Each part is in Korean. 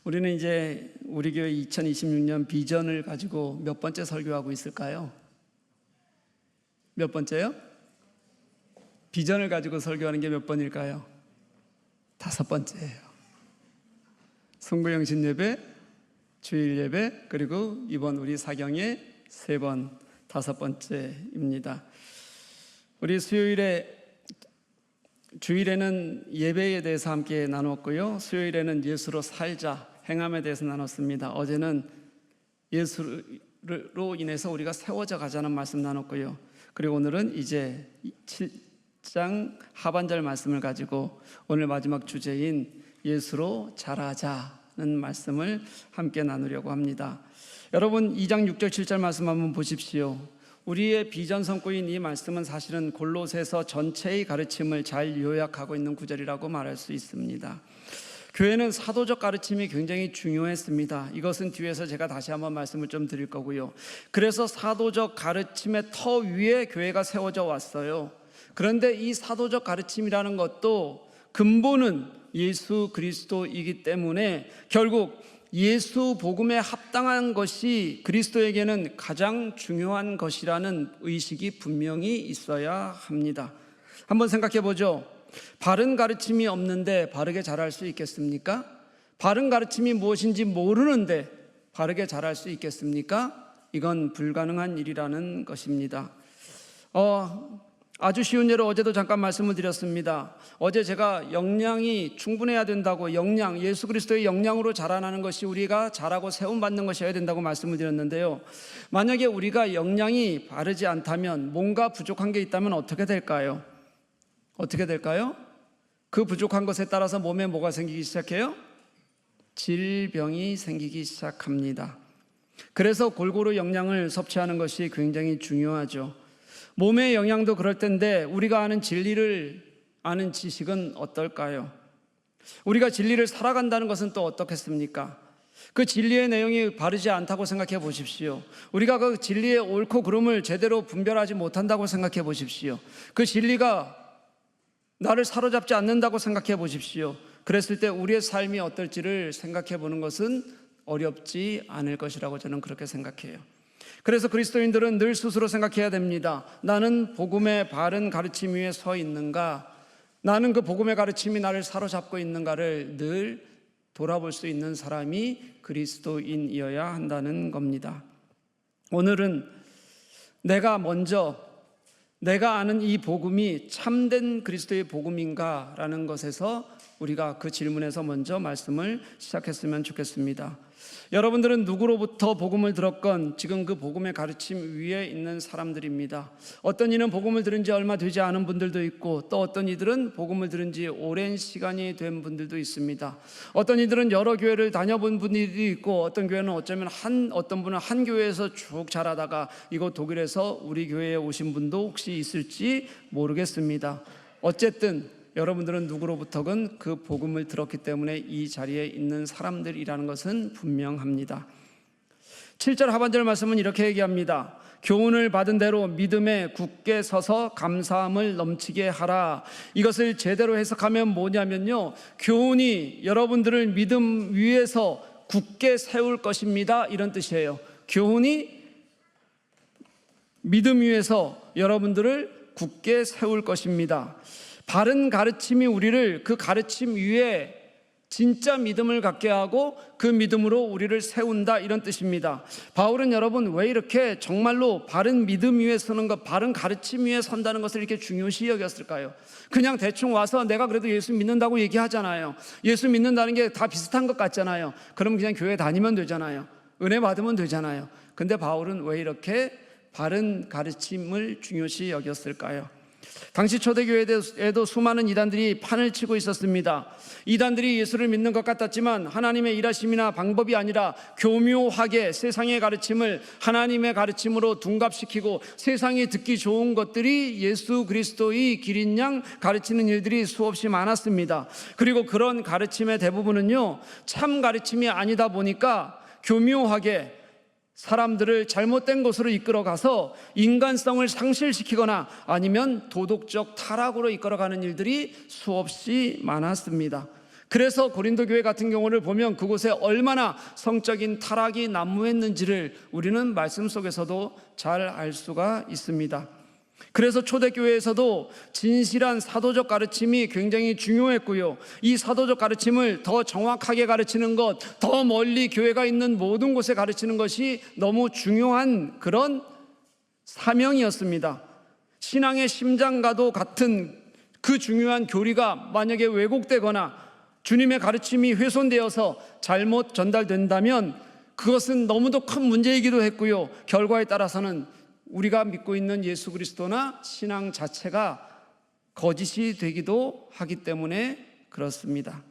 우리는 이제 우리 교회 2026년 비전을 가지고 몇 번째 설교하고 있을까요? 몇 번째요? 비전을 가지고 설교하는 게 몇 번일까요? 5번째예요. 송구영신 예배, 주일 예배, 그리고 이번 우리 사경의 3번, 5번째입니다. 우리 주일에는 예배에 대해서 함께 나눴고요. 수요일에는 예수로 살자, 행함에 대해서 나눴습니다. 어제는 예수로 인해서 우리가 세워져 가자는 말씀 나눴고요. 그리고 오늘은 이제 7장 하반절 말씀을 가지고 오늘 마지막 주제인 예수로 자라자는 말씀을 함께 나누려고 합니다. 여러분 2장 6절 7절 말씀 한번 보십시오. 우리의 비전 선구인 이 말씀은 사실은 골로새서 전체의 가르침을 잘 요약하고 있는 구절이라고 말할 수 있습니다. 교회는 사도적 가르침이 굉장히 중요했습니다. 이것은 뒤에서 제가 다시 한번 말씀을 좀 드릴 거고요. 그래서 사도적 가르침의 터 위에 교회가 세워져 왔어요. 그런데 이 사도적 가르침이라는 것도 근본은 예수 그리스도이기 때문에 결국 예수 복음에 합당한 것이 그리스도에게는 가장 중요한 것이라는 의식이 분명히 있어야 합니다. 한번 생각해 보죠. 바른 가르침이 없는데 바르게 자랄 수 있겠습니까? 바른 가르침이 무엇인지 모르는데 바르게 자랄 수 있겠습니까? 이건 불가능한 일이라는 것입니다. 아주 쉬운 예로 어제도 잠깐 말씀을 드렸습니다. 어제 제가 영양이 충분해야 된다고, 예수 그리스도의 영양으로 자라나는 것이 우리가 자라고 세움받는 것이어야 된다고 말씀을 드렸는데요. 만약에 우리가 영양이 바르지 않다면, 뭔가 부족한 게 있다면 어떻게 될까요? 어떻게 될까요? 그 부족한 것에 따라서 몸에 뭐가 생기기 시작해요? 질병이 생기기 시작합니다. 그래서 골고루 영양을 섭취하는 것이 굉장히 중요하죠. 몸의 영양도 그럴 텐데 우리가 아는 진리를 아는 지식은 어떨까요? 우리가 진리를 살아간다는 것은 또 어떻겠습니까? 그 진리의 내용이 바르지 않다고 생각해 보십시오. 우리가 그 진리의 옳고 그름을 제대로 분별하지 못한다고 생각해 보십시오. 그 진리가 나를 사로잡지 않는다고 생각해 보십시오. 그랬을 때 우리의 삶이 어떨지를 생각해 보는 것은 어렵지 않을 것이라고 저는 그렇게 생각해요. 그래서 그리스도인들은 늘 스스로 생각해야 됩니다. 나는 복음의 바른 가르침 위에 서 있는가? 나는 그 복음의 가르침이 나를 사로잡고 있는가를 늘 돌아볼 수 있는 사람이 그리스도인이어야 한다는 겁니다. 오늘은 내가 아는 이 복음이 참된 그리스도의 복음인가? 라는 것에서 우리가 그 질문에서 먼저 말씀을 시작했으면 좋겠습니다. 여러분들은 누구로부터 복음을 들었건 지금 그 복음의 가르침 위에 있는 사람들입니다. 어떤 이는 복음을 들은 지 얼마 되지 않은 분들도 있고, 또 어떤 이들은 복음을 들은 지 오랜 시간이 된 분들도 있습니다. 어떤 이들은 여러 교회를 다녀본 분들도 있고, 어떤 교회는 어쩌면 어떤 분은 한 교회에서 쭉 자라다가 이곳 독일에서 우리 교회에 오신 분도 혹시 있을지 모르겠습니다. 어쨌든 여러분들은 누구로부터건 그 복음을 들었기 때문에 이 자리에 있는 사람들이라는 것은 분명합니다. 7절 하반절 말씀은 이렇게 얘기합니다. 교훈을 받은 대로 믿음에 굳게 서서 감사함을 넘치게 하라. 이것을 제대로 해석하면 뭐냐면요, 교훈이 여러분들을 믿음 위에서 굳게 세울 것입니다, 이런 뜻이에요. 교훈이 믿음 위에서 여러분들을 굳게 세울 것입니다. 바른 가르침이 우리를 그 가르침 위에 진짜 믿음을 갖게 하고 그 믿음으로 우리를 세운다, 이런 뜻입니다. 바울은 여러분 왜 이렇게 정말로 바른 믿음 위에 서는 것, 바른 가르침 위에 선다는 것을 이렇게 중요시 여겼을까요? 그냥 대충 와서 내가 그래도 예수 믿는다고 얘기하잖아요. 예수 믿는다는 게 다 비슷한 것 같잖아요. 그럼 그냥 교회 다니면 되잖아요. 은혜 받으면 되잖아요. 근데 바울은 왜 이렇게 바른 가르침을 중요시 여겼을까요? 당시 초대교회에도 수많은 이단들이 판을 치고 있었습니다. 이단들이 예수를 믿는 것 같았지만 하나님의 일하심이나 방법이 아니라 교묘하게 세상의 가르침을 하나님의 가르침으로 둔갑시키고 세상이 듣기 좋은 것들이 예수 그리스도의 길인 양 가르치는 일들이 수없이 많았습니다. 그리고 그런 가르침의 대부분은요, 참 가르침이 아니다 보니까 교묘하게 사람들을 잘못된 곳으로 이끌어가서 인간성을 상실시키거나 아니면 도덕적 타락으로 이끌어가는 일들이 수없이 많았습니다. 그래서 고린도 교회 같은 경우를 보면 그곳에 얼마나 성적인 타락이 난무했는지를 우리는 말씀 속에서도 잘 알 수가 있습니다. 그래서 초대교회에서도 진실한 사도적 가르침이 굉장히 중요했고요, 이 사도적 가르침을 더 정확하게 가르치는 것, 더 멀리 교회가 있는 모든 곳에 가르치는 것이 너무 중요한 그런 사명이었습니다. 신앙의 심장과도 같은 그 중요한 교리가 만약에 왜곡되거나 주님의 가르침이 훼손되어서 잘못 전달된다면 그것은 너무도 큰 문제이기도 했고요, 결과에 따라서는 우리가 믿고 있는 예수 그리스도나 신앙 자체가 거짓이 되기도 하기 때문에 그렇습니다.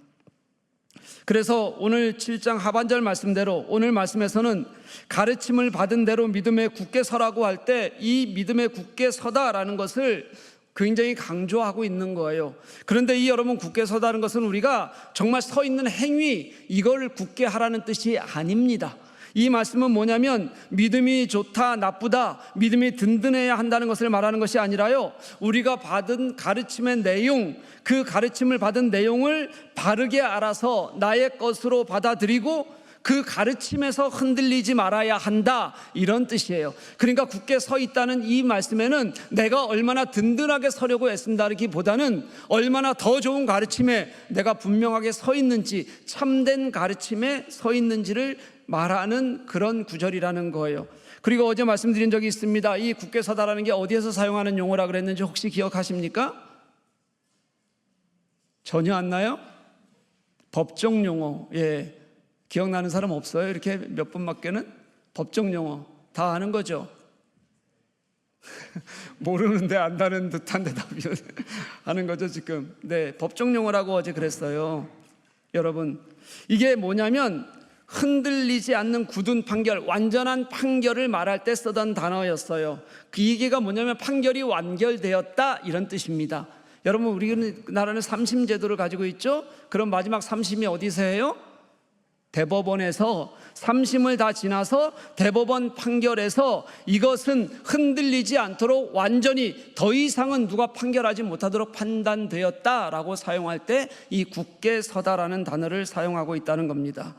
그래서 오늘 7장 하반절 말씀대로 오늘 말씀에서는 가르침을 받은 대로 믿음에 굳게 서라고 할 때 이 믿음에 굳게 서다라는 것을 굉장히 강조하고 있는 거예요. 그런데 이 여러분 굳게 서다는 것은 우리가 정말 서 있는 행위, 이걸 굳게 하라는 뜻이 아닙니다. 이 말씀은 뭐냐면 믿음이 좋다 나쁘다, 믿음이 든든해야 한다는 것을 말하는 것이 아니라요, 우리가 받은 가르침의 내용, 그 가르침을 받은 내용을 바르게 알아서 나의 것으로 받아들이고 그 가르침에서 흔들리지 말아야 한다, 이런 뜻이에요. 그러니까 굳게 서 있다는 이 말씀에는 내가 얼마나 든든하게 서려고 애쓴다기보다는 얼마나 더 좋은 가르침에 내가 분명하게 서 있는지, 참된 가르침에 서 있는지를 말하는 그런 구절이라는 거예요. 그리고 어제 말씀드린 적이 있습니다. 이 굳게 서다라는 게 어디에서 사용하는 용어라 그랬는지 혹시 기억하십니까? 전혀 안 나요? 법정 용어. 예, 기억나는 사람 없어요? 이렇게 몇 분밖에는? 법정 용어 다 아는 거죠? 모르는데 안다는 듯한 대답이 하는 거죠 지금. 네, 법정 용어라고 어제 그랬어요. 여러분, 이게 뭐냐면 흔들리지 않는 굳은 판결, 완전한 판결을 말할 때 쓰던 단어였어요. 그 얘기가 뭐냐면 판결이 완결되었다, 이런 뜻입니다. 여러분, 우리나라는 3심 제도를 가지고 있죠? 그럼 마지막 3심이 어디서 해요? 대법원에서 3심을 다 지나서 대법원 판결에서 이것은 흔들리지 않도록 완전히 더 이상은 누가 판결하지 못하도록 판단되었다라고 사용할 때 이 굳게 서다라는 단어를 사용하고 있다는 겁니다.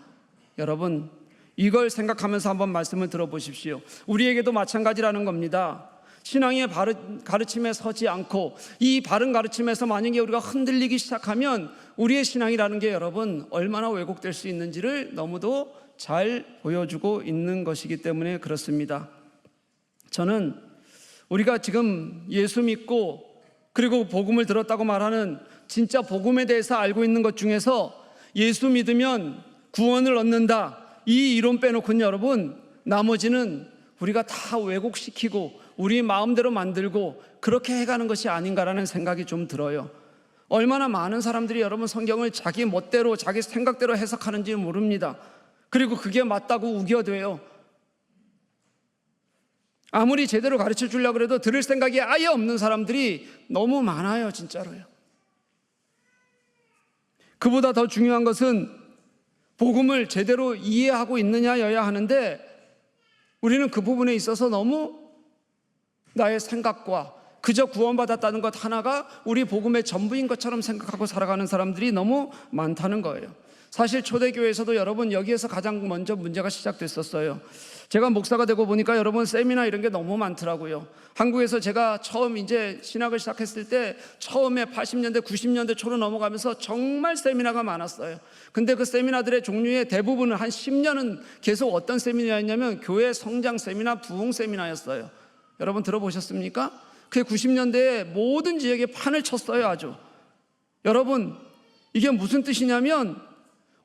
여러분, 이걸 생각하면서 한번 말씀을 들어보십시오. 우리에게도 마찬가지라는 겁니다. 신앙의 바른 가르침에 서지 않고 이 바른 가르침에서 만약에 우리가 흔들리기 시작하면 우리의 신앙이라는 게 여러분 얼마나 왜곡될 수 있는지를 너무도 잘 보여주고 있는 것이기 때문에 그렇습니다. 저는 우리가 지금 예수 믿고 그리고 복음을 들었다고 말하는 진짜 복음에 대해서 알고 있는 것 중에서 예수 믿으면 구원을 얻는다, 이 이론 빼놓고는 여러분 나머지는 우리가 다 왜곡시키고 우리 마음대로 만들고 그렇게 해가는 것이 아닌가라는 생각이 좀 들어요. 얼마나 많은 사람들이 여러분 성경을 자기 멋대로 자기 생각대로 해석하는지 모릅니다. 그리고 그게 맞다고 우겨대요. 아무리 제대로 가르쳐 주려고 해도 들을 생각이 아예 없는 사람들이 너무 많아요, 진짜로요. 그보다 더 중요한 것은 복음을 제대로 이해하고 있느냐여야 하는데 우리는 그 부분에 있어서 너무 나의 생각과 그저 구원받았다는 것 하나가 우리 복음의 전부인 것처럼 생각하고 살아가는 사람들이 너무 많다는 거예요. 사실 초대교회에서도 여러분 여기에서 가장 먼저 문제가 시작됐었어요. 제가 목사가 되고 보니까 여러분 세미나 이런 게 너무 많더라고요. 한국에서 제가 처음 이제 신학을 시작했을 때 처음에 80년대 90년대 초로 넘어가면서 정말 세미나가 많았어요. 근데 그 세미나들의 종류의 대부분은 한 10년은 계속 어떤 세미나였냐면 교회 성장 세미나, 부흥 세미나였어요. 여러분 들어보셨습니까? 그게 90년대에 모든 지역에 판을 쳤어요, 아주. 여러분, 이게 무슨 뜻이냐면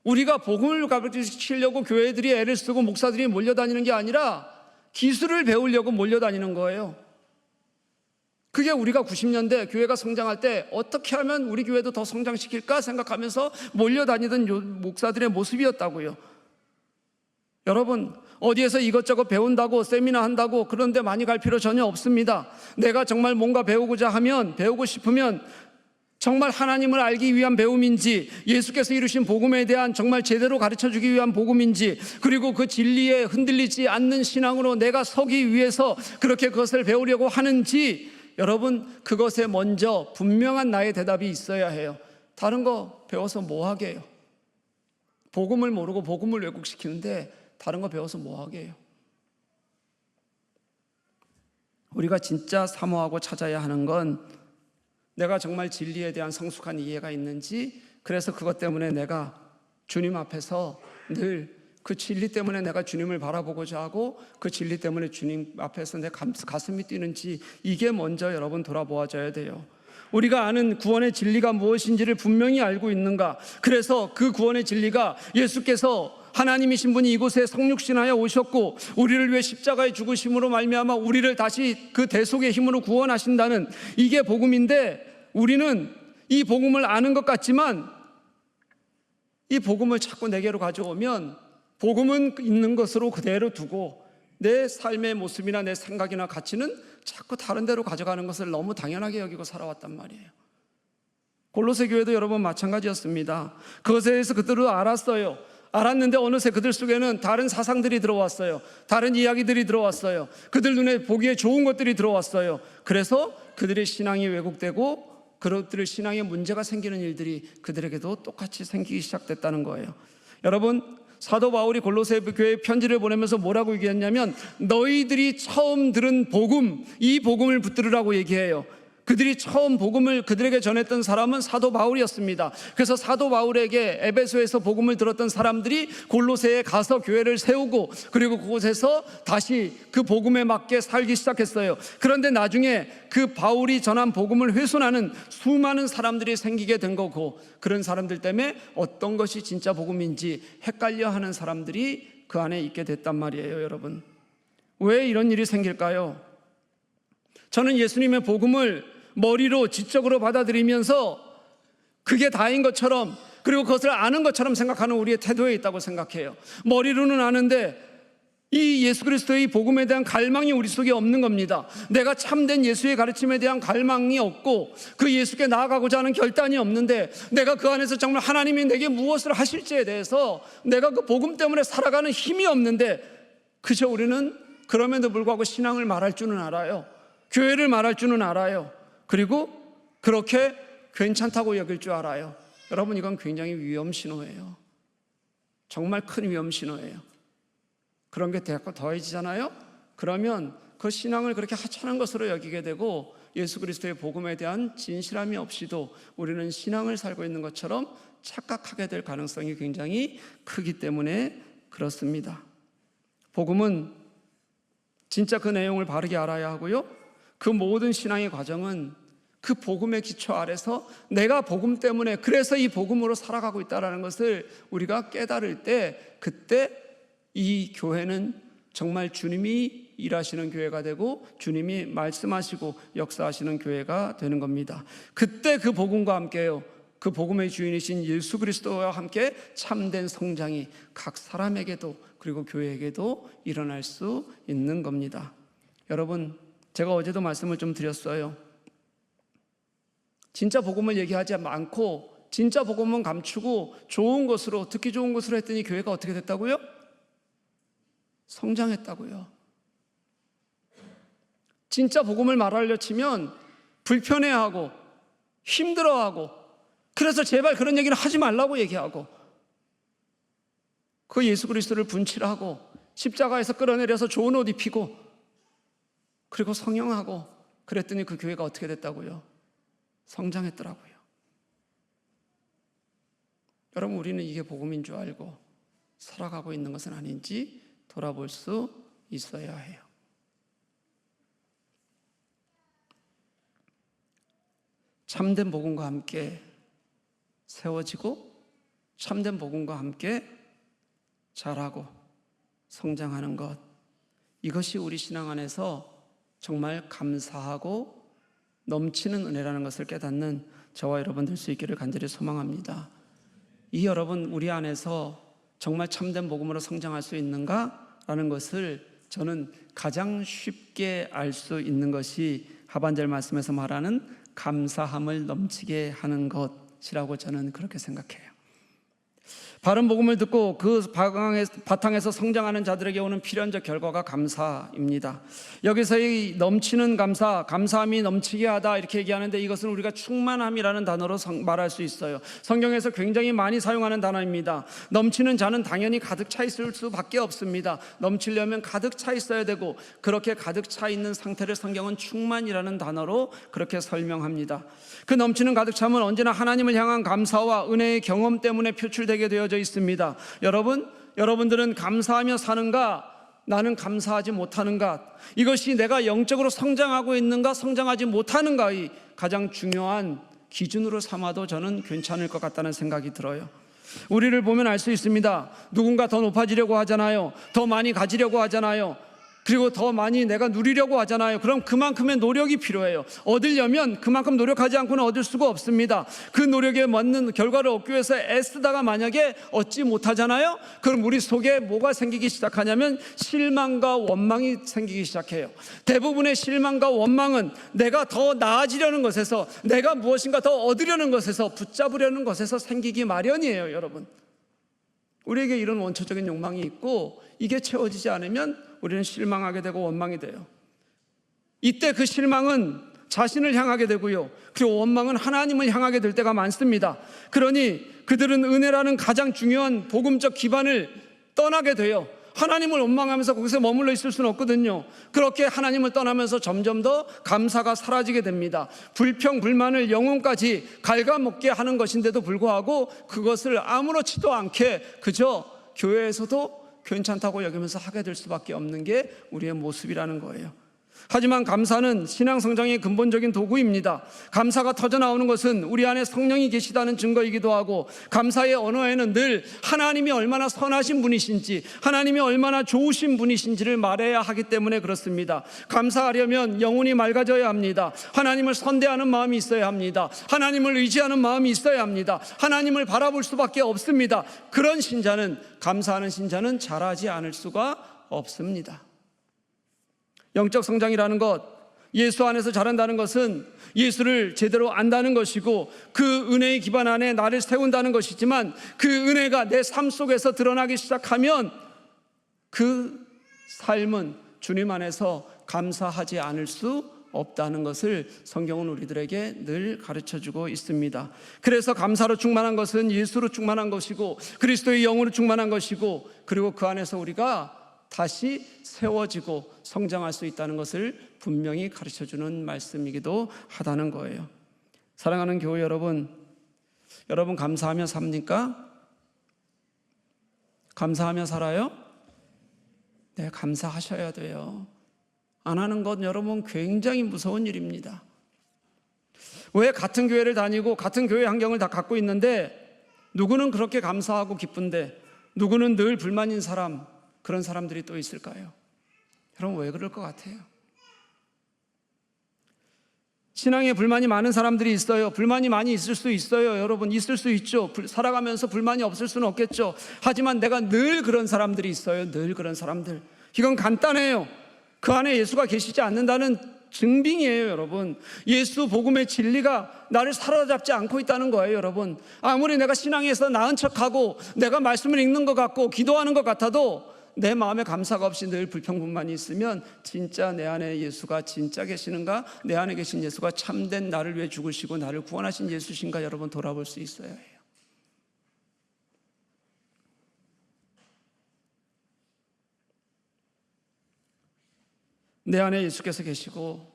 우리가 복음을 가르치려고 교회들이 애를 쓰고 목사들이 몰려다니는 게 아니라 기술을 배우려고 몰려다니는 거예요. 그게 우리가 90년대 교회가 성장할 때 어떻게 하면 우리 교회도 더 성장시킬까 생각하면서 몰려다니던 목사들의 모습이었다고요. 여러분, 어디에서 이것저것 배운다고 세미나 한다고 그런데 많이 갈 필요 전혀 없습니다. 내가 정말 뭔가 배우고자 하면, 배우고 싶으면 정말 하나님을 알기 위한 배움인지, 예수께서 이루신 복음에 대한 정말 제대로 가르쳐주기 위한 복음인지, 그리고 그 진리에 흔들리지 않는 신앙으로 내가 서기 위해서 그렇게 그것을 배우려고 하는지, 여러분 그것에 먼저 분명한 나의 대답이 있어야 해요. 다른 거 배워서 뭐 하게 해요? 복음을 모르고 복음을 왜곡시키는데 다른 거 배워서 뭐 하게 해요? 우리가 진짜 사모하고 찾아야 하는 건 내가 정말 진리에 대한 성숙한 이해가 있는지, 그래서 그것 때문에 내가 주님 앞에서 늘 그 진리 때문에 내가 주님을 바라보고자 하고 그 진리 때문에 주님 앞에서 내 가슴이 뛰는지, 이게 먼저 여러분 돌아보아져야 돼요. 우리가 아는 구원의 진리가 무엇인지를 분명히 알고 있는가? 그래서 그 구원의 진리가 예수께서 하나님이신 분이 이곳에 성육신하여 오셨고 우리를 위해 십자가에 죽으심으로 말미암아 우리를 다시 그 대속의 힘으로 구원하신다는, 이게 복음인데, 우리는 이 복음을 아는 것 같지만 이 복음을 자꾸 내게로 가져오면 복음은 있는 것으로 그대로 두고 내 삶의 모습이나 내 생각이나 가치는 자꾸 다른 데로 가져가는 것을 너무 당연하게 여기고 살아왔단 말이에요. 골로새 교회도 여러분 마찬가지였습니다. 그것에 대해서 그들도 알았는데 어느새 그들 속에는 다른 사상들이 들어왔어요. 다른 이야기들이 들어왔어요. 그들 눈에 보기에 좋은 것들이 들어왔어요. 그래서 그들의 신앙이 왜곡되고 그들의 신앙에 문제가 생기는 일들이 그들에게도 똑같이 생기기 시작됐다는 거예요. 여러분, 사도 바울이 골로새 교회에 편지를 보내면서 뭐라고 얘기했냐면, 너희들이 처음 들은 복음, 이 복음을 붙들으라고 얘기해요. 그들이 처음 복음을 그들에게 전했던 사람은 사도 바울이었습니다. 그래서 사도 바울에게 에베소에서 복음을 들었던 사람들이 골로새에 가서 교회를 세우고, 그리고 그곳에서 다시 그 복음에 맞게 살기 시작했어요. 그런데 나중에 그 바울이 전한 복음을 훼손하는 수많은 사람들이 생기게 된 거고, 그런 사람들 때문에 어떤 것이 진짜 복음인지 헷갈려하는 사람들이 그 안에 있게 됐단 말이에요. 여러분, 왜 이런 일이 생길까요? 저는 예수님의 복음을 머리로 지적으로 받아들이면서 그게 다인 것처럼, 그리고 그것을 아는 것처럼 생각하는 우리의 태도에 있다고 생각해요. 머리로는 아는데 이 예수 그리스도의 복음에 대한 갈망이 우리 속에 없는 겁니다. 내가 참된 예수의 가르침에 대한 갈망이 없고 그 예수께 나아가고자 하는 결단이 없는데, 내가 그 안에서 정말 하나님이 내게 무엇을 하실지에 대해서 내가 그 복음 때문에 살아가는 힘이 없는데, 그저 우리는 그럼에도 불구하고 신앙을 말할 줄은 알아요. 교회를 말할 줄은 알아요. 그리고 그렇게 괜찮다고 여길 줄 알아요. 여러분, 이건 굉장히 위험 신호예요. 정말 큰 위험 신호예요. 그런 게 자꾸 더해지잖아요. 그러면 그 신앙을 그렇게 하찮은 것으로 여기게 되고 예수 그리스도의 복음에 대한 진실함이 없이도 우리는 신앙을 살고 있는 것처럼 착각하게 될 가능성이 굉장히 크기 때문에 그렇습니다. 복음은 진짜 그 내용을 바르게 알아야 하고요, 그 모든 신앙의 과정은 그 복음의 기초 아래서 내가 복음 때문에, 그래서 이 복음으로 살아가고 있다는 것을 우리가 깨달을 때, 그때 이 교회는 정말 주님이 일하시는 교회가 되고 주님이 말씀하시고 역사하시는 교회가 되는 겁니다. 그때 그 복음과 함께요, 그 복음의 주인이신 예수 그리스도와 함께 참된 성장이 각 사람에게도 그리고 교회에게도 일어날 수 있는 겁니다. 여러분, 제가 어제도 말씀을 좀 드렸어요. 진짜 복음을 얘기하지 않고 진짜 복음은 감추고 좋은 것으로, 듣기 좋은 것으로 했더니 교회가 어떻게 됐다고요? 성장했다고요. 진짜 복음을 말하려 치면 불편해하고 힘들어하고, 그래서 제발 그런 얘기를 하지 말라고 얘기하고, 그 예수 그리스도를 분칠하고 십자가에서 끌어내려서 좋은 옷 입히고 그리고 성령하고 그랬더니 그 교회가 어떻게 됐다고요? 성장했더라고요. 여러분, 우리는 이게 복음인 줄 알고 살아가고 있는 것은 아닌지 돌아볼 수 있어야 해요. 참된 복음과 함께 세워지고 참된 복음과 함께 자라고 성장하는 것, 이것이 우리 신앙 안에서 정말 감사하고 넘치는 은혜라는 것을 깨닫는 저와 여러분 될 수 있기를 간절히 소망합니다. 이 여러분, 우리 안에서 정말 참된 복음으로 성장할 수 있는가라는 것을 저는 가장 쉽게 알 수 있는 것이 하반절 말씀에서 말하는 감사함을 넘치게 하는 것이라고 저는 그렇게 생각해요. 바른 복음을 듣고 그 바탕에서 성장하는 자들에게 오는 필연적 결과가 감사입니다. 여기서 이 넘치는 감사함이 넘치게 하다 이렇게 얘기하는데, 이것은 우리가 충만함이라는 단어로 말할 수 있어요. 성경에서 굉장히 많이 사용하는 단어입니다. 넘치는 잔은 당연히 가득 차 있을 수밖에 없습니다. 넘치려면 가득 차 있어야 되고, 그렇게 가득 차 있는 상태를 성경은 충만이라는 단어로 그렇게 설명합니다. 그 넘치는 가득 참은 언제나 하나님을 향한 감사와 은혜의 경험 때문에 표출되게 되어져 있습니다. 여러분들은 감사하며 사는가? 나는 감사하지 못하는가? 이것이 내가 영적으로 성장하고 있는가, 성장하지 못하는가의 가장 중요한 기준으로 삼아도 저는 괜찮을 것 같다는 생각이 들어요. 우리를 보면 알 수 있습니다. 누군가 더 높아지려고 하잖아요. 더 많이 가지려고 하잖아요. 그리고 더 많이 내가 누리려고 하잖아요. 그럼 그만큼의 노력이 필요해요. 얻으려면 그만큼 노력하지 않고는 얻을 수가 없습니다. 그 노력에 맞는 결과를 얻기 위해서 애쓰다가 만약에 얻지 못하잖아요. 그럼 우리 속에 뭐가 생기기 시작하냐면 실망과 원망이 생기기 시작해요. 대부분의 실망과 원망은 내가 더 나아지려는 것에서, 내가 무엇인가 더 얻으려는 것에서, 붙잡으려는 것에서 생기기 마련이에요. 여러분, 우리에게 이런 원초적인 욕망이 있고, 이게 채워지지 않으면 우리는 실망하게 되고 원망이 돼요. 이때 그 실망은 자신을 향하게 되고요, 그리고 원망은 하나님을 향하게 될 때가 많습니다. 그러니 그들은 은혜라는 가장 중요한 복음적 기반을 떠나게 돼요. 하나님을 원망하면서 거기서 머물러 있을 수는 없거든요. 그렇게 하나님을 떠나면서 점점 더 감사가 사라지게 됩니다. 불평, 불만을 영혼까지 갉아먹게 하는 것인데도 불구하고 그것을 아무렇지도 않게 그저 교회에서도 괜찮다고 여기면서 하게 될 수밖에 없는 게 우리의 모습이라는 거예요. 하지만 감사는 신앙 성장의 근본적인 도구입니다. 감사가 터져나오는 것은 우리 안에 성령이 계시다는 증거이기도 하고, 감사의 언어에는 늘 하나님이 얼마나 선하신 분이신지, 하나님이 얼마나 좋으신 분이신지를 말해야 하기 때문에 그렇습니다. 감사하려면 영혼이 맑아져야 합니다. 하나님을 선대하는 마음이 있어야 합니다. 하나님을 의지하는 마음이 있어야 합니다. 하나님을 바라볼 수밖에 없습니다. 그런 신자는, 감사하는 신자는 자라지 않을 수가 없습니다. 영적 성장이라는 것, 예수 안에서 자란다는 것은 예수를 제대로 안다는 것이고, 그 은혜의 기반 안에 나를 세운다는 것이지만, 그 은혜가 내 삶 속에서 드러나기 시작하면 그 삶은 주님 안에서 감사하지 않을 수 없다는 것을 성경은 우리들에게 늘 가르쳐주고 있습니다. 그래서 감사로 충만한 것은 예수로 충만한 것이고, 그리스도의 영으로 충만한 것이고, 그리고 그 안에서 우리가 다시 세워지고 성장할 수 있다는 것을 분명히 가르쳐주는 말씀이기도 하다는 거예요. 사랑하는 교회 여러분, 여러분 감사하며 삽니까? 감사하며 살아요? 네, 감사하셔야 돼요. 안 하는 건 여러분 굉장히 무서운 일입니다. 왜 같은 교회를 다니고 같은 교회 환경을 다 갖고 있는데 누구는 그렇게 감사하고 기쁜데 누구는 늘 불만인 사람, 그런 사람들이 또 있을까요? 여러분 왜 그럴 것 같아요? 신앙에 불만이 많은 사람들이 있어요. 불만이 많이 있을 수 있어요. 여러분 있을 수 있죠. 살아가면서 불만이 없을 수는 없겠죠. 하지만 내가 늘 그런 사람들이 있어요. 늘 그런 사람들. 이건 간단해요. 그 안에 예수가 계시지 않는다는 증빙이에요. 여러분, 예수 복음의 진리가 나를 사로잡지 않고 있다는 거예요. 여러분, 아무리 내가 신앙에서 나은 척하고 내가 말씀을 읽는 것 같고 기도하는 것 같아도 내 마음에 감사가 없이 늘 불평분만이 있으면 진짜 내 안에 예수가 진짜 계시는가, 내 안에 계신 예수가 참된 나를 위해 죽으시고 나를 구원하신 예수신가, 여러분 돌아볼 수 있어야 해요. 내 안에 예수께서 계시고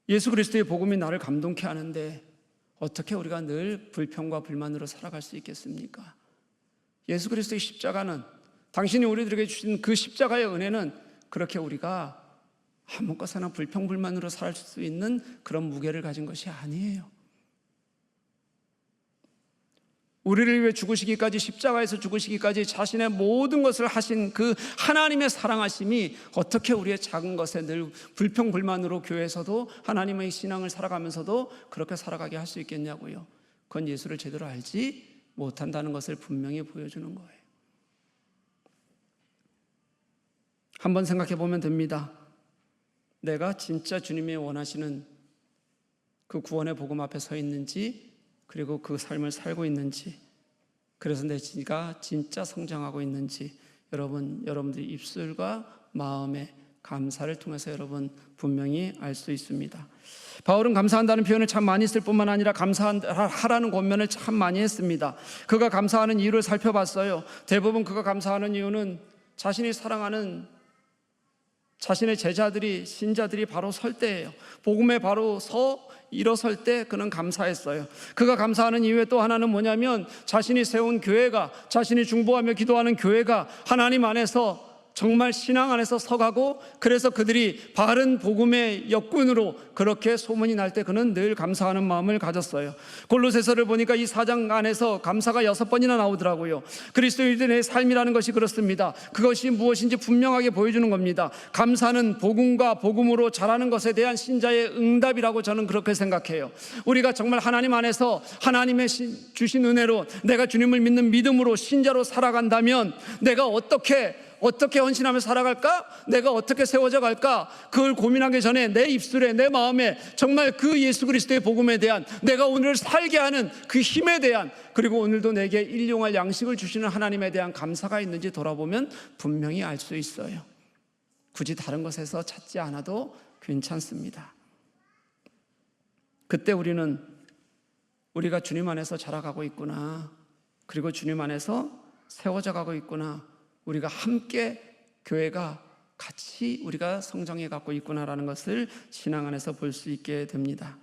예수 그리스도의 복음이 나를 감동케 하는데 어떻게 우리가 늘 불평과 불만으로 살아갈 수 있겠습니까? 예수 그리스도의 십자가는, 당신이 우리들에게 주신 그 십자가의 은혜는 그렇게 우리가 아무 것이나 불평불만으로 살 수 있는 그런 무게를 가진 것이 아니에요. 우리를 위해 죽으시기까지, 십자가에서 죽으시기까지 자신의 모든 것을 하신 그 하나님의 사랑하심이 어떻게 우리의 작은 것에 늘 불평불만으로 교회에서도 하나님의 신앙을 살아가면서도 그렇게 살아가게 할 수 있겠냐고요. 그건 예수를 제대로 알지 못한다는 것을 분명히 보여주는 거예요. 한번 생각해 보면 됩니다. 내가 진짜 주님이 원하시는 그 구원의 복음 앞에 서 있는지, 그리고 그 삶을 살고 있는지, 그래서 내가 진짜 성장하고 있는지 여러분들의 입술과 마음의 감사를 통해서 여러분 분명히 알 수 있습니다. 바울은 감사한다는 표현을 참 많이 쓸 뿐만 아니라 감사하라는 권면을 참 많이 했습니다. 그가 감사하는 이유를 살펴봤어요. 대부분 그가 감사하는 이유는 자신이 사랑하는 자신의 제자들이, 신자들이 바로 설 때예요. 복음에 바로 일어설 때 그는 감사했어요. 그가 감사하는 이유의 또 하나는 뭐냐면 자신이 세운 교회가, 자신이 중보하며 기도하는 교회가 하나님 안에서 정말 신앙 안에서 서가고, 그래서 그들이 바른 복음의 역군으로 그렇게 소문이 날 때 그는 늘 감사하는 마음을 가졌어요. 골로새서를 보니까 이 4장 안에서 감사가 6번이나 나오더라고요. 그리스도인의 삶이라는 것이 그렇습니다. 그것이 무엇인지 분명하게 보여주는 겁니다. 감사는 복음과 복음으로 자라는 것에 대한 신자의 응답이라고 저는 그렇게 생각해요. 우리가 정말 하나님 안에서 하나님의 주신 은혜로 내가 주님을 믿는 믿음으로 신자로 살아간다면 내가 어떻게 헌신하며 살아갈까? 내가 어떻게 세워져 갈까? 그걸 고민하기 전에 내 입술에, 내 마음에 정말 그 예수 그리스도의 복음에 대한, 내가 오늘 살게 하는 그 힘에 대한, 그리고 오늘도 내게 일용할 양식을 주시는 하나님에 대한 감사가 있는지 돌아보면 분명히 알 수 있어요. 굳이 다른 것에서 찾지 않아도 괜찮습니다. 그때 우리가 주님 안에서 자라가고 있구나, 그리고 주님 안에서 세워져 가고 있구나, 우리가 함께 교회가 같이 우리가 성장해 갖고 있구나라는 것을 신앙 안에서 볼 수 있게 됩니다.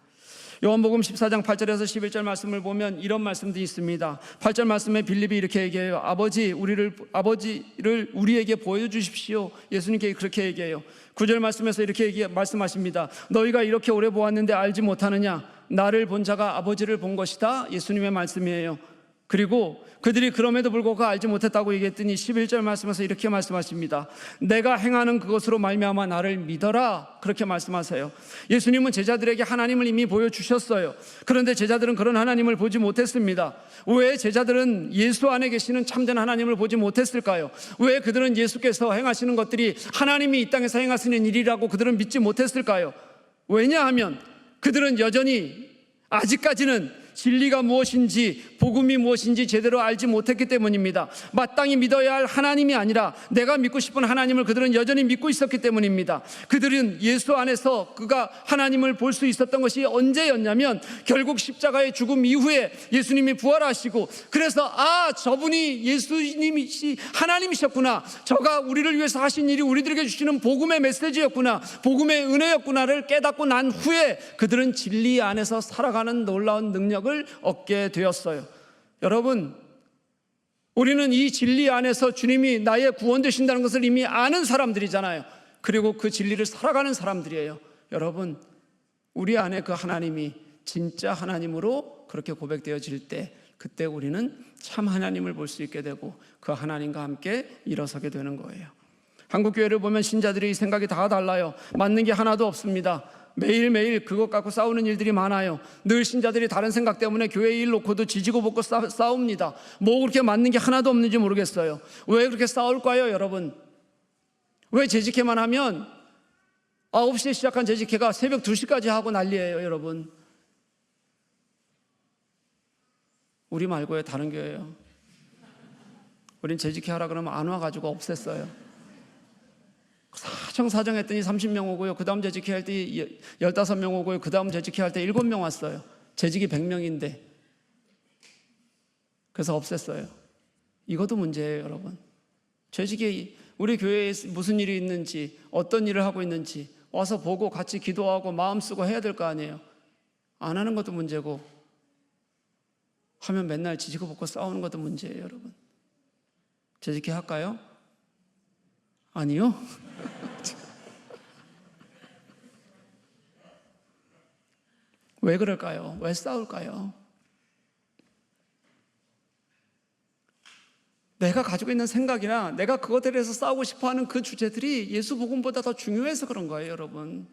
요한복음 14장 8절에서 11절 말씀을 보면 이런 말씀도 있습니다. 8절 말씀에 빌립이 이렇게 얘기해요. 아버지를 우리에게 보여주십시오. 예수님께 그렇게 얘기해요. 9절 말씀에서 이렇게 말씀하십니다. 너희가 이렇게 오래 보았는데 알지 못하느냐? 나를 본 자가 아버지를 본 것이다. 예수님의 말씀이에요. 그리고 그들이 그럼에도 불구하고 알지 못했다고 얘기했더니 11절 말씀에서 이렇게 말씀하십니다. 내가 행하는 그것으로 말미암아 나를 믿어라, 그렇게 말씀하세요. 예수님은 제자들에게 하나님을 이미 보여주셨어요. 그런데 제자들은 그런 하나님을 보지 못했습니다. 왜 제자들은 예수 안에 계시는 참된 하나님을 보지 못했을까요? 왜 그들은 예수께서 행하시는 것들이 하나님이 이 땅에서 행하시는 일이라고 그들은 믿지 못했을까요? 왜냐하면 그들은 여전히 아직까지는 진리가 무엇인지, 복음이 무엇인지 제대로 알지 못했기 때문입니다. 마땅히 믿어야 할 하나님이 아니라 내가 믿고 싶은 하나님을 그들은 여전히 믿고 있었기 때문입니다. 그들은 예수 안에서 그가 하나님을 볼 수 있었던 것이 언제였냐면 결국 십자가의 죽음 이후에 예수님이 부활하시고, 그래서 저분이 예수님이 하나님이셨구나, 저가 우리를 위해서 하신 일이 우리들에게 주시는 복음의 메시지였구나, 복음의 은혜였구나를 깨닫고 난 후에 그들은 진리 안에서 살아가는 놀라운 능력을 얻게 되었어요. 여러분, 우리는 이 진리 안에서 주님이 나의 구원 되신다는 것을 이미 아는 사람들이잖아요. 그리고 그 진리를 살아가는 사람들이에요. 여러분, 우리 안에 그 하나님이 진짜 하나님으로 그렇게 고백되어질 때, 그때 우리는 참 하나님을 볼 수 있게 되고 그 하나님과 함께 일어서게 되는 거예요. 한국 교회를 보면 신자들의 생각이 다 달라요. 맞는 게 하나도 없습니다. 매일매일 그것 갖고 싸우는 일들이 많아요. 늘 신자들이 다른 생각 때문에 교회 일 놓고도 지지고 볶고 싸웁니다. 뭐 그렇게 맞는 게 하나도 없는지 모르겠어요. 왜 그렇게 싸울까요, 여러분? 왜 재직회만 하면 9시에 시작한 재직회가 새벽 2시까지 하고 난리예요, 여러분? 우리 말고요, 다른 교회요. 우린 재직회 하라 그러면 안 와가지고 없앴어요. 사정 했더니 30명 오고요. 그 다음 재직회 할 때 15명 오고요. 그 다음 재직회 할 때 7명 왔어요. 재직이 100명인데. 그래서 없앴어요. 이것도 문제예요, 여러분. 재직이 우리 교회에 무슨 일이 있는지, 어떤 일을 하고 있는지 와서 보고 같이 기도하고 마음 쓰고 해야 될 거 아니에요. 안 하는 것도 문제고, 하면 맨날 지지고 볶고 싸우는 것도 문제예요, 여러분. 재직회 할까요? 아니요. 왜 그럴까요? 왜 싸울까요? 내가 가지고 있는 생각이나 내가 그것에 대해서 싸우고 싶어하는 그 주제들이 예수 복음보다 더 중요해서 그런 거예요, 여러분.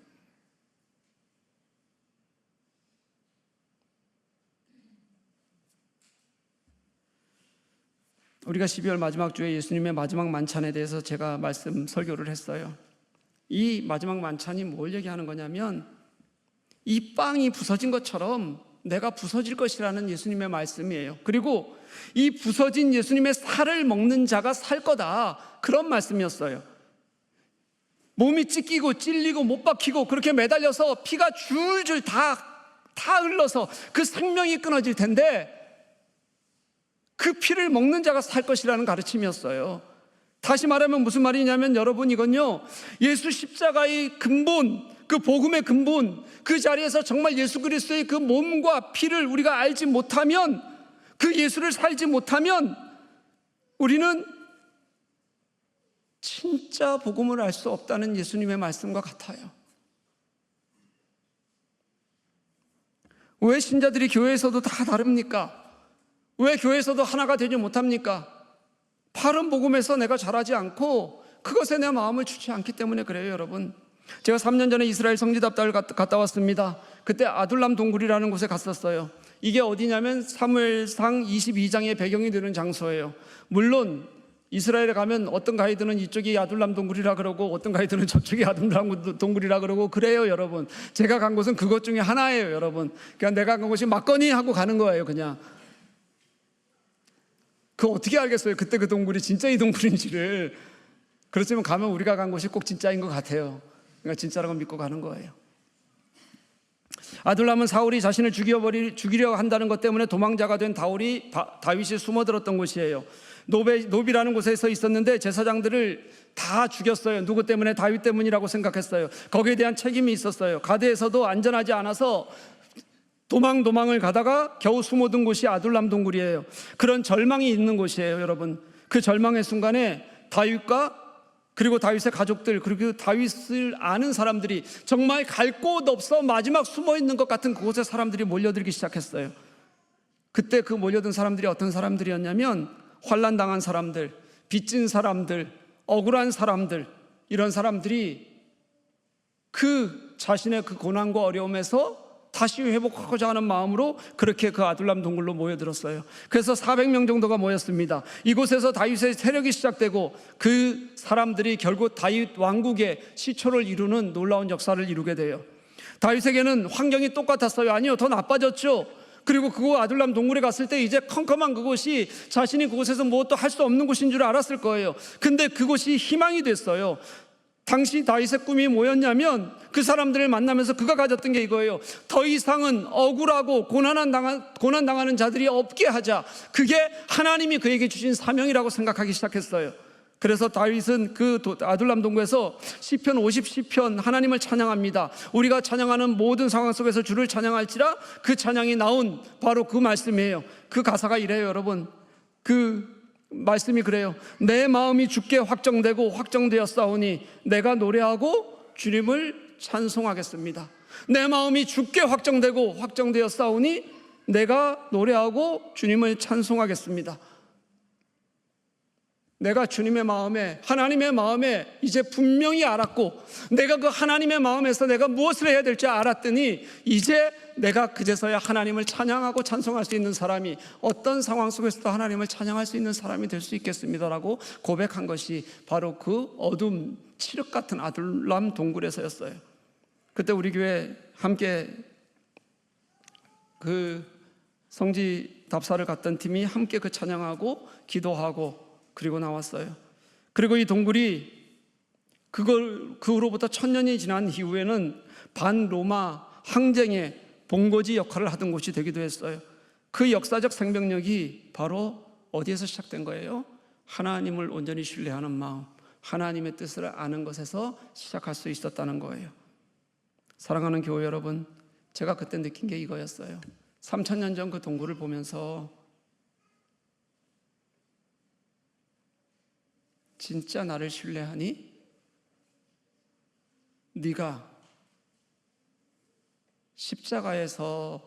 우리가 12월 마지막 주에 예수님의 마지막 만찬에 대해서 제가 설교를 했어요. 이 마지막 만찬이 뭘 얘기하는 거냐면 이 빵이 부서진 것처럼 내가 부서질 것이라는 예수님의 말씀이에요. 그리고 이 부서진 예수님의 살을 먹는 자가 살 거다, 그런 말씀이었어요. 몸이 찢기고 찔리고 못 박히고 그렇게 매달려서 피가 줄줄 다 흘러서 그 생명이 끊어질 텐데 그 피를 먹는 자가 살 것이라는 가르침이었어요. 다시 말하면 무슨 말이냐면 여러분, 이건요, 예수 십자가의 근본, 그 복음의 근본, 그 자리에서 정말 예수 그리스도의 그 몸과 피를 우리가 알지 못하면, 그 예수를 살지 못하면 우리는 진짜 복음을 알 수 없다는 예수님의 말씀과 같아요. 왜 신자들이 교회에서도 다 다릅니까? 왜 교회에서도 하나가 되지 못합니까? 바른 복음에서 내가 자라지 않고 그것에 내 마음을 주지 않기 때문에 그래요, 여러분. 제가 3년 전에 이스라엘 성지답단을 갔다 왔습니다. 그때 아둘람 동굴이라는 곳에 갔었어요. 이게 어디냐면 사무엘상 22장의 배경이 되는 장소예요. 물론 이스라엘에 가면 어떤 가이드는 이쪽이 아둘람 동굴이라 그러고 어떤 가이드는 저쪽이 아둘람 동굴이라 그러고 그래요, 여러분. 제가 간 곳은 그것 중에 하나예요, 여러분. 그냥 내가 간 곳이 맞거니 하고 가는 거예요, 그냥. 그거 어떻게 알겠어요, 그때 그 동굴이 진짜 이 동굴인지를. 그렇지만 가면 우리가 간 곳이 꼭 진짜인 것 같아요. 그러니까 진짜라고 믿고 가는 거예요. 아둘람은 사울이 자신을 죽이려 한다는 것 때문에 도망자가 된 다윗이 숨어들었던 곳이에요. 노비라는 곳에서 있었는데 제사장들을 다 죽였어요. 누구 때문에? 다윗 때문이라고 생각했어요. 거기에 대한 책임이 있었어요. 가드에서도 안전하지 않아서 도망을 가다가 겨우 숨어든 곳이 아둘람 동굴이에요. 그런 절망이 있는 곳이에요, 여러분. 그 절망의 순간에 다윗과 그리고 다윗의 가족들, 그리고 다윗을 아는 사람들이 정말 갈 곳 없어 마지막 숨어 있는 것 같은 그곳에 사람들이 몰려들기 시작했어요. 그때 그 몰려든 사람들이 어떤 사람들이었냐면 환난 당한 사람들, 빚진 사람들, 억울한 사람들, 이런 사람들이 그 자신의 그 고난과 어려움에서 다시 회복하고자 하는 마음으로 그렇게 그 아둘람 동굴로 모여들었어요. 그래서 400명 정도가 모였습니다. 이곳에서 다윗의 세력이 시작되고 그 사람들이 결국 다윗 왕국의 시초를 이루는 놀라운 역사를 이루게 돼요. 다윗에게는 환경이 똑같았어요? 아니요, 더 나빠졌죠. 그리고 그곳 아둘람 동굴에 갔을 때 이제 컴컴한 그곳이 자신이 그곳에서 무엇도 할 수 없는 곳인 줄 알았을 거예요. 근데 그곳이 희망이 됐어요. 당시 다윗의 꿈이 뭐였냐면 그 사람들을 만나면서 그가 가졌던 게 이거예요. 더 이상은 억울하고 고난당하는 자들이 없게 하자. 그게 하나님이 그에게 주신 사명이라고 생각하기 시작했어요. 그래서 다윗은 그 아둘람 동굴에서 시편 50시편 하나님을 찬양합니다. 우리가 찬양하는 모든 상황 속에서 주를 찬양할지라, 그 찬양이 나온 바로 그 말씀이에요. 그 가사가 이래요, 여러분. 그 말씀이 그래요. 내 마음이 주께 확정되고 확정되었사오니 내가 노래하고 주님을 찬송하겠습니다. 내 마음이 주께 확정되고 확정되었사오니 내가 노래하고 주님을 찬송하겠습니다. 내가 주님의 마음에, 하나님의 마음에 이제 분명히 알았고, 내가 그 하나님의 마음에서 내가 무엇을 해야 될지 알았더니 이제 내가 그제서야 하나님을 찬양하고 찬송할 수 있는 사람이, 어떤 상황 속에서도 하나님을 찬양할 수 있는 사람이 될 수 있겠습니다라고 고백한 것이 바로 그 어둠 칠흑 같은 아둘람 동굴에서였어요. 그때 우리 교회 함께 그 성지 답사를 갔던 팀이 함께 그 찬양하고 기도하고 그리고 나왔어요. 그리고 이 동굴이 그 후로부터 1000년이 지난 이후에는 반로마 항쟁의 본거지 역할을 하던 곳이 되기도 했어요. 그 역사적 생명력이 바로 어디에서 시작된 거예요? 하나님을 온전히 신뢰하는 마음, 하나님의 뜻을 아는 것에서 시작할 수 있었다는 거예요. 사랑하는 교회 여러분, 제가 그때 느낀 게 이거였어요. 3000년 전 그 동굴을 보면서 진짜 나를 신뢰하니? 네가 십자가에서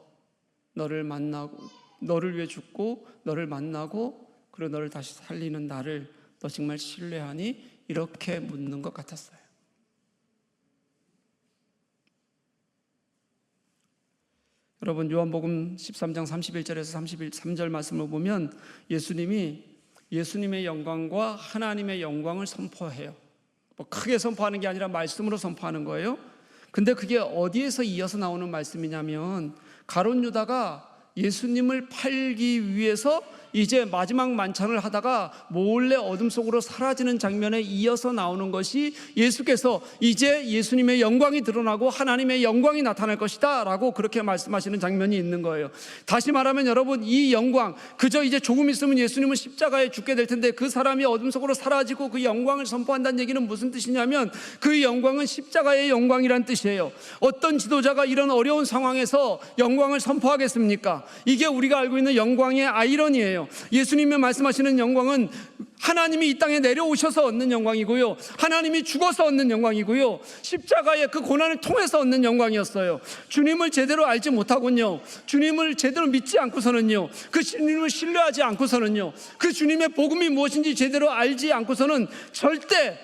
너를 만나고, 너를 위해 죽고 너를 만나고 그리고 너를 다시 살리는 나를 너 정말 신뢰하니? 이렇게 묻는 것 같았어요. 여러분, 요한복음 13장 31절에서 33절 말씀을 보면 예수님이 예수님의 영광과 하나님의 영광을 선포해요. 뭐 크게 선포하는 게 아니라 말씀으로 선포하는 거예요. 근데 그게 어디에서 이어서 나오는 말씀이냐면 가룟 유다가 예수님을 팔기 위해서 이제 마지막 만찬을 하다가 몰래 어둠 속으로 사라지는 장면에 이어서 나오는 것이 예수께서 이제 예수님의 영광이 드러나고 하나님의 영광이 나타날 것이다 라고 그렇게 말씀하시는 장면이 있는 거예요. 다시 말하면 여러분, 이 영광, 그저 이제 조금 있으면 예수님은 십자가에 죽게 될 텐데 그 사람이 어둠 속으로 사라지고 그 영광을 선포한다는 얘기는 무슨 뜻이냐면 그 영광은 십자가의 영광이란 뜻이에요. 어떤 지도자가 이런 어려운 상황에서 영광을 선포하겠습니까? 이게 우리가 알고 있는 영광의 아이러니예요. 예수님이 말씀하시는 영광은 하나님이 이 땅에 내려오셔서 얻는 영광이고요, 하나님이 죽어서 얻는 영광이고요, 십자가의 그 고난을 통해서 얻는 영광이었어요. 주님을 제대로 알지 못하군요, 주님을 제대로 믿지 않고서는요, 그 주님을 신뢰하지 않고서는요, 그 주님의 복음이 무엇인지 제대로 알지 않고서는 절대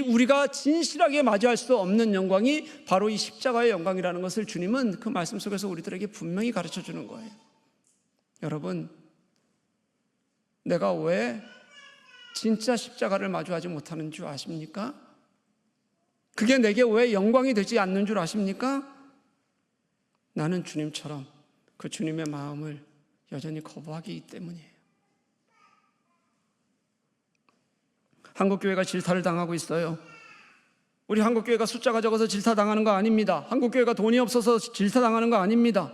우리가 진실하게 맞이할 수 없는 영광이 바로 이 십자가의 영광이라는 것을 주님은 그 말씀 속에서 우리들에게 분명히 가르쳐 주는 거예요. 여러분, 내가 왜 진짜 십자가를 마주하지 못하는 줄 아십니까? 그게 내게 왜 영광이 되지 않는 줄 아십니까? 나는 주님처럼 그 주님의 마음을 여전히 거부하기 때문이에요. 한국교회가 질타를 당하고 있어요. 우리 한국교회가 숫자가 적어서 질타당하는 거 아닙니다. 한국교회가 돈이 없어서 질타당하는 거 아닙니다.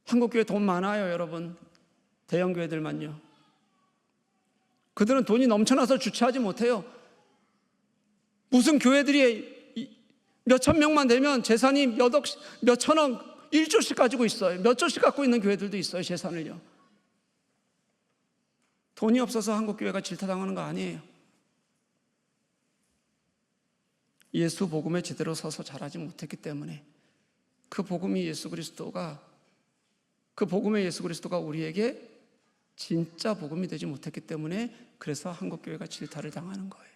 한국교회 돈 많아요, 여러분. 대형 교회들만요. 그들은 돈이 넘쳐나서 주체하지 못해요. 무슨 교회들이 몇천 명만 되면 재산이 몇천억, 1조씩 가지고 있어요. 몇 조씩 갖고 있는 교회들도 있어요, 재산을요. 돈이 없어서 한국교회가 질타당하는 거 아니에요. 예수 복음에 제대로 서서 자라지 못했기 때문에 그 복음의 예수 그리스도가 우리에게 진짜 복음이 되지 못했기 때문에 그래서 한국교회가 질타를 당하는 거예요.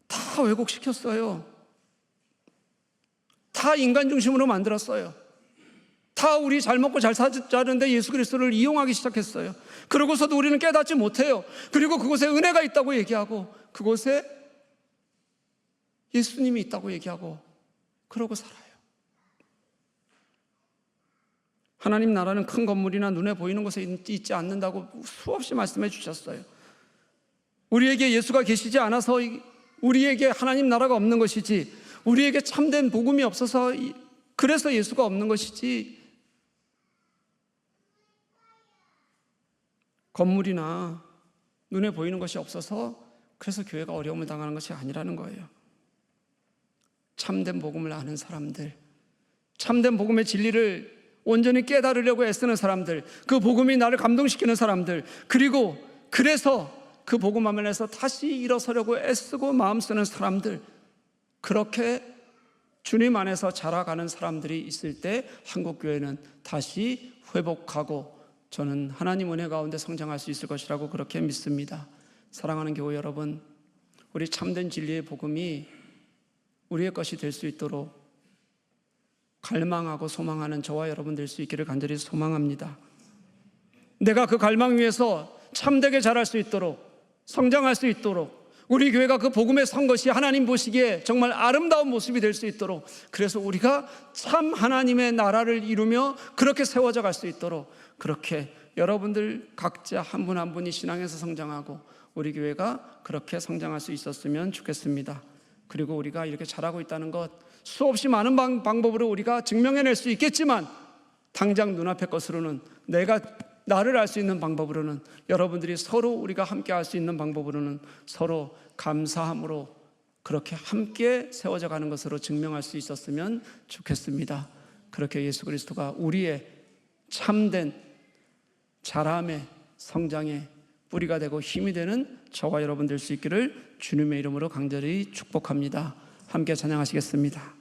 다 왜곡시켰어요. 다 인간 중심으로 만들었어요. 다 우리 잘 먹고 잘 사는데 예수 그리스도를 이용하기 시작했어요. 그러고서도 우리는 깨닫지 못해요. 그리고 그곳에 은혜가 있다고 얘기하고 그곳에 예수님이 있다고 얘기하고 그러고 살아요. 하나님 나라는 큰 건물이나 눈에 보이는 곳에 있지 않는다고 수없이 말씀해 주셨어요. 우리에게 예수가 계시지 않아서 우리에게 하나님 나라가 없는 것이지, 우리에게 참된 복음이 없어서 그래서 예수가 없는 것이지, 건물이나 눈에 보이는 것이 없어서 그래서 교회가 어려움을 당하는 것이 아니라는 거예요. 참된 복음을 아는 사람들, 참된 복음의 진리를 온전히 깨달으려고 애쓰는 사람들, 그 복음이 나를 감동시키는 사람들, 그리고 그래서 그 복음 안에서 다시 일어서려고 애쓰고 마음 쓰는 사람들, 그렇게 주님 안에서 자라가는 사람들이 있을 때 한국교회는 다시 회복하고 저는 하나님 은혜 가운데 성장할 수 있을 것이라고 그렇게 믿습니다. 사랑하는 교회 여러분, 우리 참된 진리의 복음이 우리의 것이 될 수 있도록 갈망하고 소망하는 저와 여러분 될 수 있기를 간절히 소망합니다. 내가 그 갈망 위해서 참되게 자랄 수 있도록, 성장할 수 있도록, 우리 교회가 그 복음에 선 것이 하나님 보시기에 정말 아름다운 모습이 될 수 있도록, 그래서 우리가 참 하나님의 나라를 이루며 그렇게 세워져 갈 수 있도록, 그렇게 여러분들 각자 한 분 한 분이 신앙에서 성장하고 우리 교회가 그렇게 성장할 수 있었으면 좋겠습니다. 그리고 우리가 이렇게 잘하고 있다는 것, 수없이 많은 방법으로 우리가 증명해낼 수 있겠지만 당장 눈앞의 것으로는, 나를 알 수 있는 방법으로는, 여러분들이 서로 우리가 함께 할 수 있는 방법으로는 서로 감사함으로 그렇게 함께 세워져 가는 것으로 증명할 수 있었으면 좋겠습니다. 그렇게 예수 그리스도가 우리의 참된 자람의 성장의 뿌리가 되고 힘이 되는 저와 여러분 될 수 있기를 주님의 이름으로 간절히 축복합니다. 함께 찬양하시겠습니다.